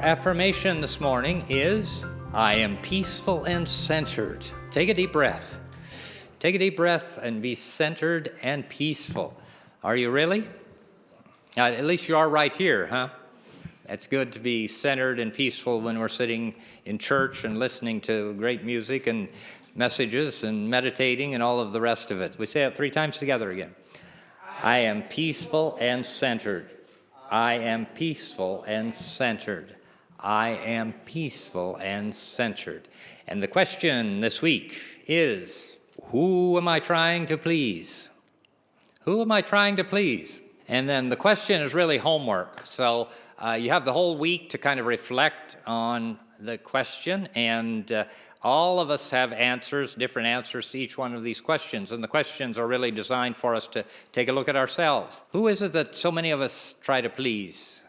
affirmation this morning is, I am peaceful and centered. Take a deep breath. Take a deep breath and be centered and peaceful. Are you really? At least you are right here, huh? It's good to be centered and peaceful when we're sitting in church and listening to great music and messages and meditating and all of the rest of it. We say it 3 times together again. I am peaceful and centered. I am peaceful and centered. I am peaceful and centered. And the question this week is, who am I trying to please? Who am I trying to please? And then the question is really homework. So you have the whole week to kind of reflect on the question, and all of us have answers, different answers to each one of these questions. And the questions are really designed for us to take a look at ourselves. Who is it that so many of us try to please?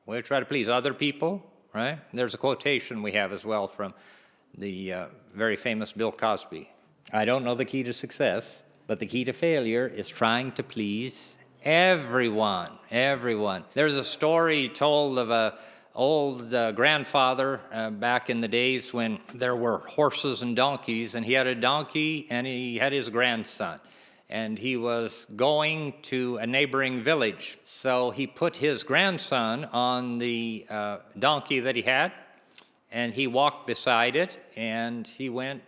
We try to please other people, right? There's a quotation we have as well from the very famous Bill Cosby. I don't know the key to success, but the key to failure is trying to please everyone. There's a story told of an old grandfather back in the days when there were horses and donkeys, and he had a donkey and he had his grandson. And he was going to a neighboring village. So he put his grandson on the donkey that he had, and he walked beside it, and he went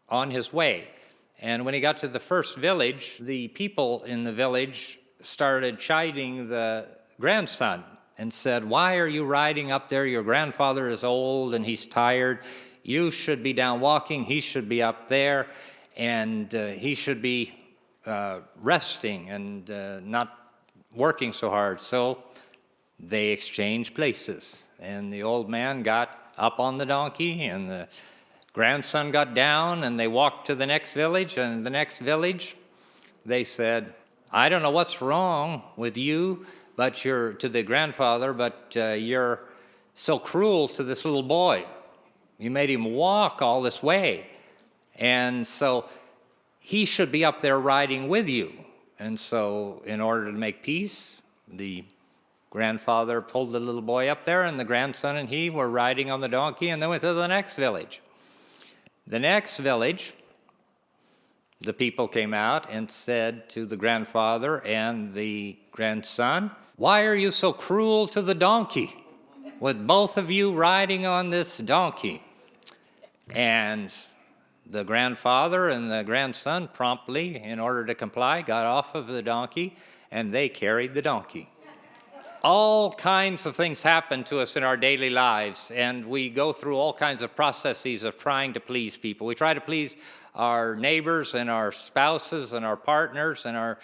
on his way. And when he got to the first village, the people in the village started chiding the grandson and said, "Why are you riding up there? Your grandfather is old and he's tired. You should be down walking. He should be up there, and he should be resting and not working so hard." So they exchanged places, and the old man got up on the donkey and the grandson got down, and they walked to the next village. And the next village, they said, "I don't know what's wrong with you, but you're to the grandfather, but you're so cruel to this little boy. You made him walk all this way, and so he should be up there riding with you." And so in order to make peace, the grandfather pulled the little boy up there, and the grandson and he were riding on the donkey, and they went to the next village. The next village, the people came out and said to the grandfather and the grandson, "Why are you so cruel to the donkey, with both of you riding on this donkey?" And the grandfather and the grandson promptly, in order to comply, got off of the donkey, and they carried the donkey. All kinds of things happen to us in our daily lives, and we go through all kinds of processes of trying to please people. We try to please our neighbors and our spouses and our partners and our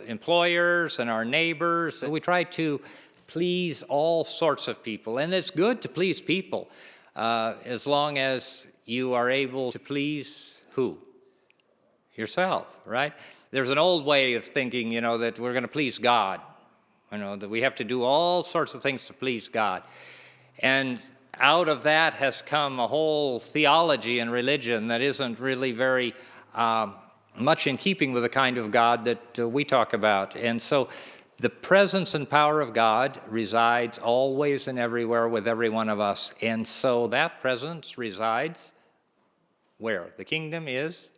employers and our neighbors. We try to please all sorts of people, and it's good to please people as long as you are able to please who? Yourself, right? There's an old way of thinking, that we're going to please God. That we have to do all sorts of things to please God. And out of that has come a whole theology and religion that isn't really very much in keeping with the kind of God that we talk about. And so the presence and power of God resides always and everywhere with every one of us. And so that presence resides where? The kingdom is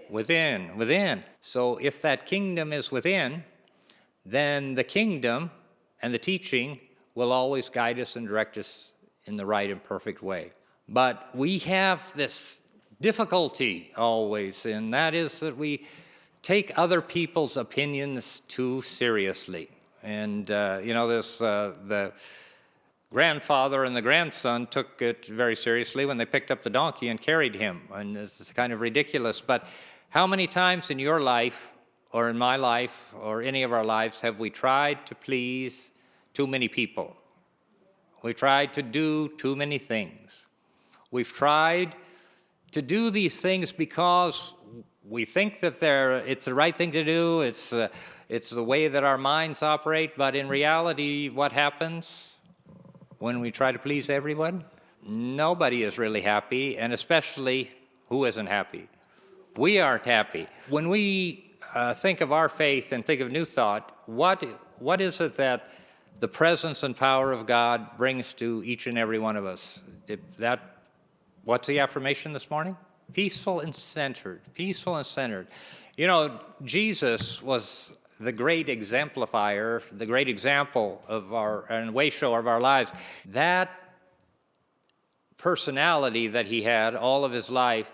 within. So if that kingdom is within, then the kingdom and the teaching will always guide us and direct us in the right and perfect way. But we have this difficulty always, and that is that we take other people's opinions too seriously. And, the grandfather and the grandson took it very seriously when they picked up the donkey and carried him. And this is kind of ridiculous. But how many times in your life, or in my life, or any of our lives, have we tried to please too many people? We tried to do too many things. We've tried to do these things because we think that it's the right thing to do, it's the way that our minds operate, but in reality, what happens when we try to please everyone? Nobody is really happy, and especially, who isn't happy? We aren't happy. When we think of our faith and think of New Thought, what is it that the presence and power of God brings to each and every one of us. What's the affirmation this morning? Peaceful and centered. Peaceful and centered. You know, Jesus was the great exemplifier, the great example of and way show of our lives. That personality that he had all of his life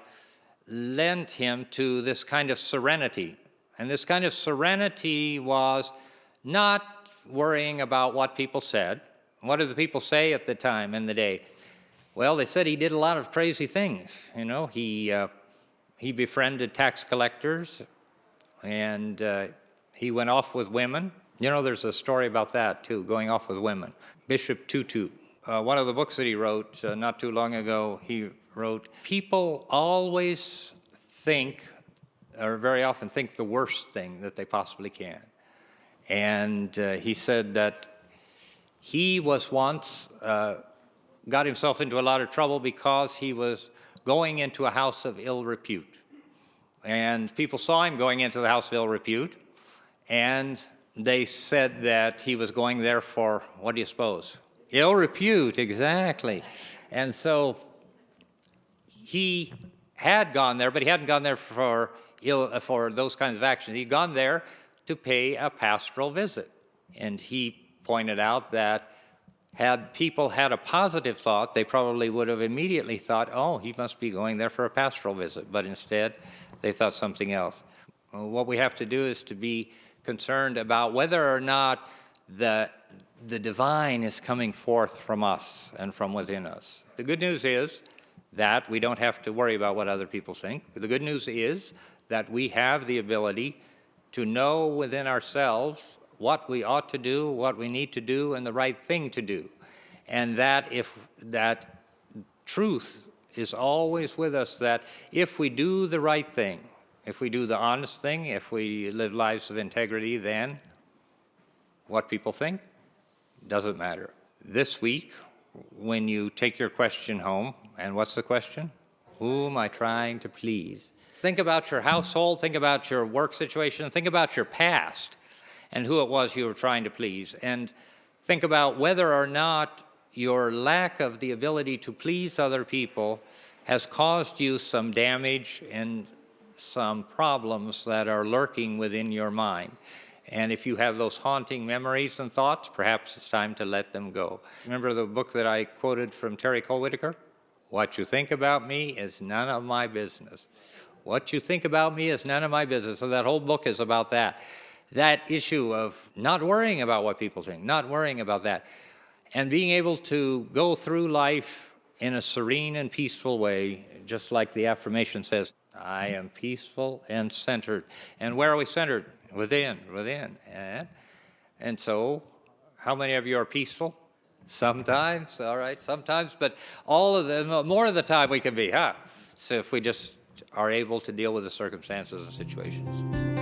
lent him to this kind of serenity. And this kind of serenity was not worrying about what people said. What did the people say at the time in the day? Well, they said he did a lot of crazy things. You know, he befriended tax collectors, and he went off with women. You know, there's a story about that, too, going off with women. Bishop Tutu, one of the books that he wrote not too long ago, he wrote, people always think, or very often think, the worst thing that they possibly can. And he said that he was once, got himself into a lot of trouble because he was going into a house of ill repute. And people saw him going into the house of ill repute, and they said that he was going there for, what do you suppose? Ill repute, exactly. And so he had gone there, but he hadn't gone there for those kinds of actions. He'd gone there to pay a pastoral visit. And he pointed out that had people had a positive thought, they probably would have immediately thought, oh, he must be going there for a pastoral visit. But instead, they thought something else. Well, what we have to do is to be concerned about whether or not the divine is coming forth from us and from within us. The good news is that we don't have to worry about what other people think. The good news is that we have the ability to know within ourselves what we ought to do, what we need to do, and the right thing to do. And that if that truth is always with us, that if we do the right thing, if we do the honest thing, if we live lives of integrity, then what people think doesn't matter. This week, when you take your question home, and what's the question? Who am I trying to please? Think about your household, think about your work situation, think about your past and who it was you were trying to please, and think about whether or not your lack of the ability to please other people has caused you some damage and some problems that are lurking within your mind. And if you have those haunting memories and thoughts, perhaps it's time to let them go. Remember the book that I quoted from Terry Cole Whitaker? What you think about me is none of my business. What you think about me is none of my business. So that whole book is about that. That issue of not worrying about what people think, not worrying about that, and being able to go through life in a serene and peaceful way, just like the affirmation says, I am peaceful and centered. And where are we centered? Within. And so, how many of you are peaceful? Sometimes, all right, sometimes, but all of them, more of the time we can be, huh? So if we just are able to deal with the circumstances and situations.